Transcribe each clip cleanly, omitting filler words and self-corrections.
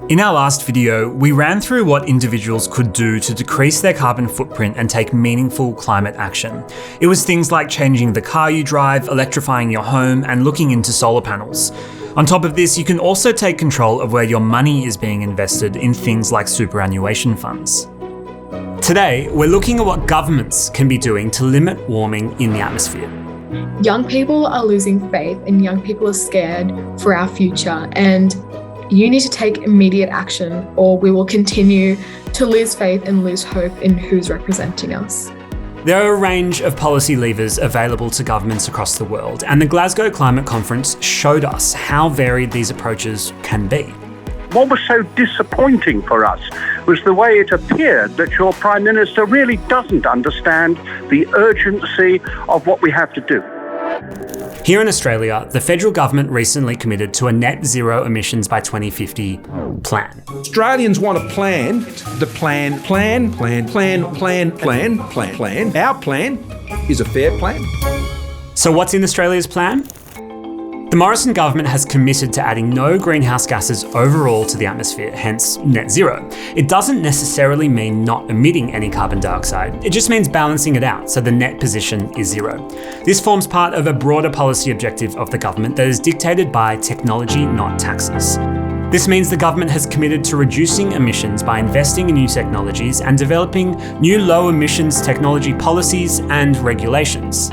In our last video, we ran through what individuals could do to decrease their carbon footprint and take meaningful climate action. It was things like changing the car you drive, electrifying your home, and looking into solar panels. On top of this, you can also take control of where your money is being invested in things like superannuation funds. Today, we're looking at what governments can be doing to limit warming in the atmosphere. Young people are losing faith and young people are scared for our future, and you need to take immediate action or we will continue to lose faith and lose hope in who's representing us. There are a range of policy levers available to governments across the world, and the Glasgow Climate Conference showed us how varied these approaches can be. What was so disappointing for us was the way it appeared that your Prime Minister really doesn't understand the urgency of what we have to do. Here in Australia, the federal government recently committed to a net zero emissions by 2050 plan. Australians want a plan. The plan. Our plan is a fair plan. So what's in Australia's plan? The Morrison government has committed to adding no greenhouse gases overall to the atmosphere, hence net zero. It doesn't necessarily mean not emitting any carbon dioxide, it just means balancing it out so the net position is zero. This forms part of a broader policy objective of the government that is dictated by technology, not taxes. This means the government has committed to reducing emissions by investing in new technologies and developing new low emissions technology policies and regulations.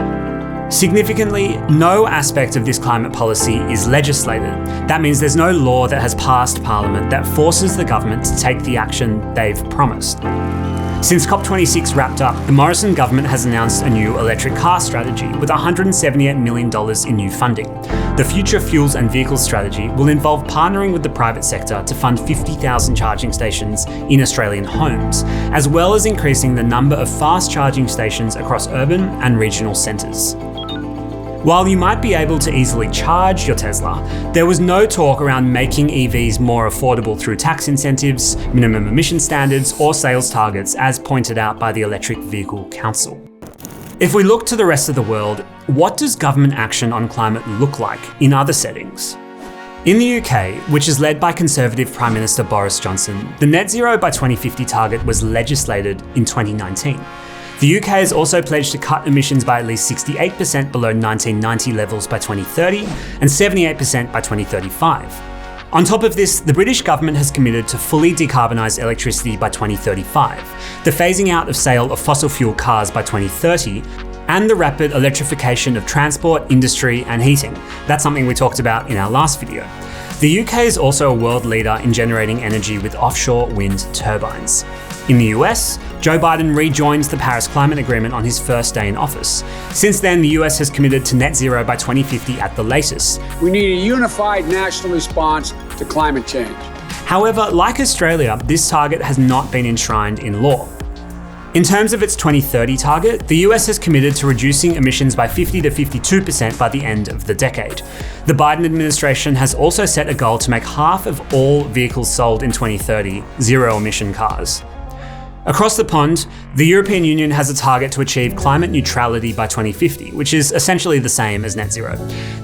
Significantly, no aspect of this climate policy is legislated. That means there's no law that has passed Parliament that forces the government to take the action they've promised. Since COP26 wrapped up, the Morrison government has announced a new electric car strategy with $178 million in new funding. The Future Fuels and Vehicles strategy will involve partnering with the private sector to fund 50,000 charging stations in Australian homes, as well as increasing the number of fast charging stations across urban and regional centres. While you might be able to easily charge your Tesla, there was no talk around making EVs more affordable through tax incentives, minimum emission standards, or sales targets, as pointed out by the Electric Vehicle Council. If we look to the rest of the world, what does government action on climate look like in other settings? In the UK, which is led by Conservative Prime Minister Boris Johnson, the net zero by 2050 target was legislated in 2019. The UK has also pledged to cut emissions by at least 68% below 1990 levels by 2030 and 78% by 2035. On top of this, the British government has committed to fully decarbonise electricity by 2035, the phasing out of sale of fossil fuel cars by 2030, and the rapid electrification of transport, industry and heating. That's something we talked about in our last video. The UK is also a world leader in generating energy with offshore wind turbines. In the US, Joe Biden rejoins the Paris Climate Agreement on his first day in office. Since then, the US has committed to net zero by 2050 at the latest. We need a unified national response to climate change. However, like Australia, this target has not been enshrined in law. In terms of its 2030 target, the US has committed to reducing emissions by 50 to 52% by the end of the decade. The Biden administration has also set a goal to make half of all vehicles sold in 2030 zero-emission cars. Across the pond, the European Union has a target to achieve climate neutrality by 2050, which is essentially the same as net zero.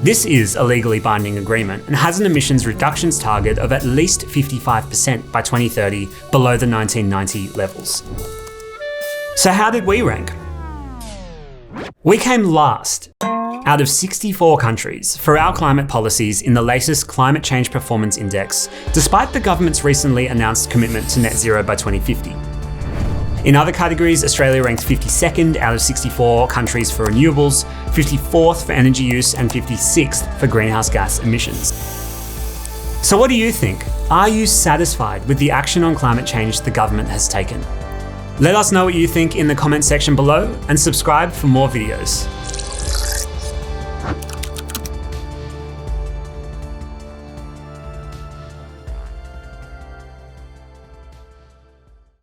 This is a legally binding agreement and has an emissions reductions target of at least 55% by 2030, below the 1990 levels. So how did we rank? We came last out of 64 countries for our climate policies in the latest Climate Change Performance Index, despite the government's recently announced commitment to net zero by 2050. In other categories, Australia ranked 52nd out of 64 countries for renewables, 54th for energy use, and 56th for greenhouse gas emissions. So what do you think? Are you satisfied with the action on climate change the government has taken? Let us know what you think in the comment section below and subscribe for more videos.